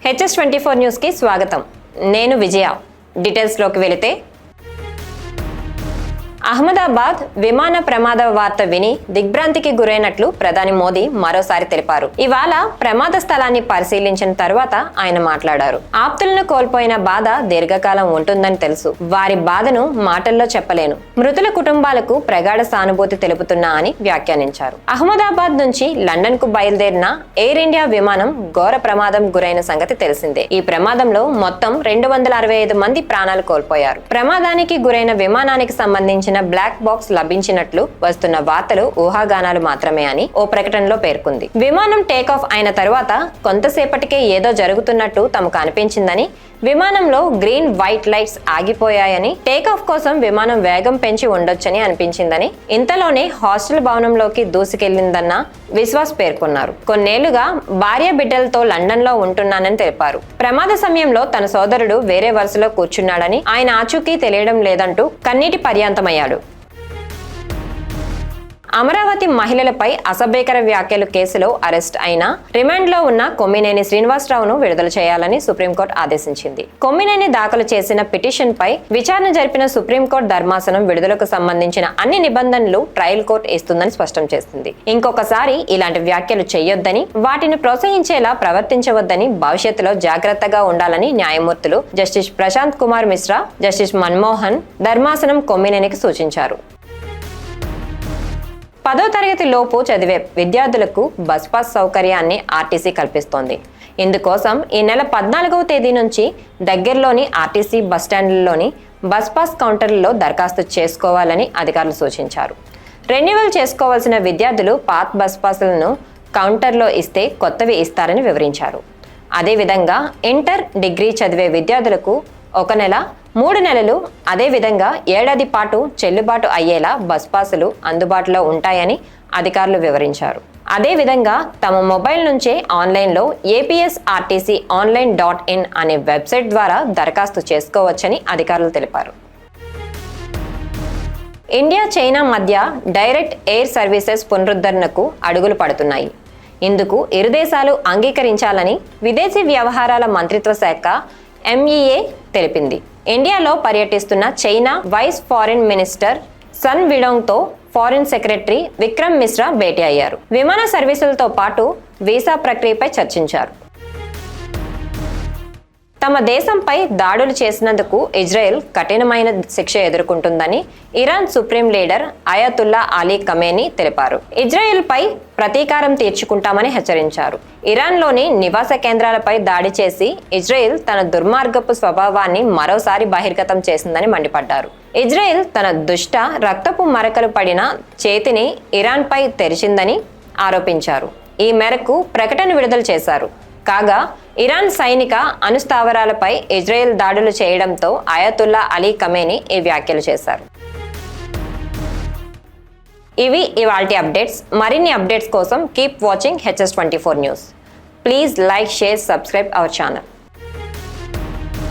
HS24 news కి స్వాగతం. నేను విజయ. డీటెయిల్స్ లోకి వెళితే అహ్మదాబాద్ విమాన ప్రమాద వార్త విని దిగ్భ్రాంతికి గురైనట్లు ప్రధాని మోదీ మరోసారి తెలిపారు. ఇవాళ ప్రమాద స్థలాన్ని పరిశీలించిన తరువాత ఆయన మాట్లాడారు. ఆప్తులను కోల్పోయిన బాధ దీర్ఘకాలం ఉంటుందని తెలుసు. వారి బాధను మాటల్లో చెప్పలేను. మృతుల కుటుంబాలకు ప్రగాఢ సానుభూతి తెలుపుతున్నా అని వ్యాఖ్యానించారు. అహ్మదాబాద్ నుంచి లండన్ కు బయలుదేరిన ఎయిర్ ఇండియా విమానం ఘోర ప్రమాదం గురైన సంగతి తెలిసిందే. ఈ ప్రమాదంలో మొత్తం 265 మంది ప్రాణాలు కోల్పోయారు. ప్రమాదానికి గురైన విమానానికి సంబంధించిన బ్లాక్ బాక్స్ లభించినట్లు వస్తున్న వార్తలు ఊహాగానాలు మాత్రమే అని ఓ ప్రకటనలో పేర్కొంది. విమానం టేకాఫ్ అయిన తరువాత కొంతసేపటికే ఏదో జరుగుతున్నట్టు తమకు అనిపించిందని, విమానంలో గ్రీన్ వైట్ లైట్స్ ఆగిపోయాయని, టేకాఫ్ కోసం విమానం వేగం పెంచి ఉండొచ్చని అనిపించిందని, ఇంతలోనే హాస్టల్ భవనంలోకి దూసుకెళ్లిందన్న విశ్వాస్ పేర్కొన్నారు. కొన్నేళ్లుగా భార్య బిడ్డలతో లండన్ లో ఉంటున్నానని తెలిపారు. ప్రమాద సమయంలో తన సోదరుడు వేరే వరుసలో కూర్చున్నాడని, ఆయన ఆచూకీ తెలియడం లేదంటూ కన్నీటి పర్యాంతమయ్యాడు. అమరావతి మహిళలపై అసభ్యకర వ్యాఖ్యలు కేసులో అరెస్ట్ అయిన రిమాండ్ లో ఉన్న కొమ్మినేని శ్రీనివాసరావును విడుదల చేయాలని సుప్రీంకోర్టు ఆదేశించింది. కొమ్మినేని దాఖలు చేసిన పిటిషన్ పై విచారణ జరిపిన సుప్రీంకోర్టు ధర్మాసనం విడుదలకు సంబంధించిన అన్ని నిబంధనలు ట్రయల్ కోర్టు ఇస్తుందని స్పష్టం చేసింది. ఇంకొకసారి ఇలాంటి వ్యాఖ్యలు చేయొద్దని, వాటిని ప్రోత్సహించేలా ప్రవర్తించవద్దని, భవిష్యత్తులో జాగ్రత్తగా ఉండాలని న్యాయమూర్తులు జస్టిస్ ప్రశాంత్ కుమార్ మిశ్రా, జస్టిస్ మన్మోహన్ ధర్మాసనం కొమ్మినేనికి సూచించారు. 10వ తరగతి లోపు చదివే విద్యార్థులకు బస్ పాస్ సౌకర్యాన్ని ఆర్టీసీ కల్పిస్తోంది. ఇందుకోసం ఈ నెల 14వ తేదీ నుంచి దగ్గరలోని ఆర్టీసీ బస్టాండ్లలోని బస్ పాస్ కౌంటర్లలో దరఖాస్తు చేసుకోవాలని అధికారులు సూచించారు. రెన్యువల్ చేసుకోవాల్సిన విద్యార్థులు పాత బస్ పాస్లను కౌంటర్లో ఇస్తే కొత్తవి ఇస్తారని వివరించారు. అదేవిధంగా ఇంటర్, డిగ్రీ చదివే విద్యార్థులకు 1 నెల, 3 నెలలు, అదేవిధంగా ఏడాది పాటు చెల్లుబాటు అయ్యేలా బస్ పాసులు అందుబాటులో ఉంటాయని అధికారులు వివరించారు. అదేవిధంగా తమ మొబైల్ నుంచే ఆన్లైన్లో APSRTC online.in అనే వెబ్సైట్ ద్వారా దరఖాస్తు చేసుకోవచ్చని అధికారులు తెలిపారు. ఇండియా, చైనా మధ్య డైరెక్ట్ ఎయిర్ సర్వీసెస్ పునరుద్ధరణకు అడుగులు పడుతున్నాయి. ఇందుకు ఇరు దేశాలు అంగీకరించాలని విదేశీ వ్యవహారాల మంత్రిత్వ శాఖ MEA తెలిపింది. ఇండియాలో పర్యటిస్తున్న China vice foreign minister Sun విడోంగ్తో ఫారిన్ సెక్రటరీ విక్రమ్ మిశ్రా భేటీ అయ్యారు. విమాన సర్వీసులతో పాటు వీసా ప్రక్రియపై చర్చించారు. తమ దేశంపై దాడులు చేసినందుకు ఇజ్రాయెల్ కఠినమైన శిక్ష ఎదుర్కొంటుందని Iran supreme leader Ayatollah Ali Khamenei తెలిపారు. ఇజ్రాయెల్ పై ప్రతీకారం తీర్చుకుంటామని హెచ్చరించారు. ఇరాన్లోని నివాస కేంద్రాలపై దాడి చేసి ఇజ్రాయెల్ తన దుర్మార్గపు స్వభావాన్ని మరోసారి బహిర్గతం చేసిందని మండిపడ్డారు. ఇజ్రాయెల్ తన దుష్ట రక్తపు మరకలు పడిన చేతిని ఇరాన్ పై తెరిచిందని ఆరోపించారు. ఈ మేరకు ప్రకటన విడుదల చేశారు. కాగా ఇరాన్ సైనిక అణుస్థావరాలపై ఇజ్రాయెల్ దాడులు చేయడంతో అయతుల్లా అలీ ఖమేనీ ఈ వ్యాఖ్యలు చేశారు. ఇవి ఇవాల్టి అప్డేట్స్. మరిన్ని అప్డేట్స్ కోసం keep watching HS24 news. Please like, share, subscribe our channel.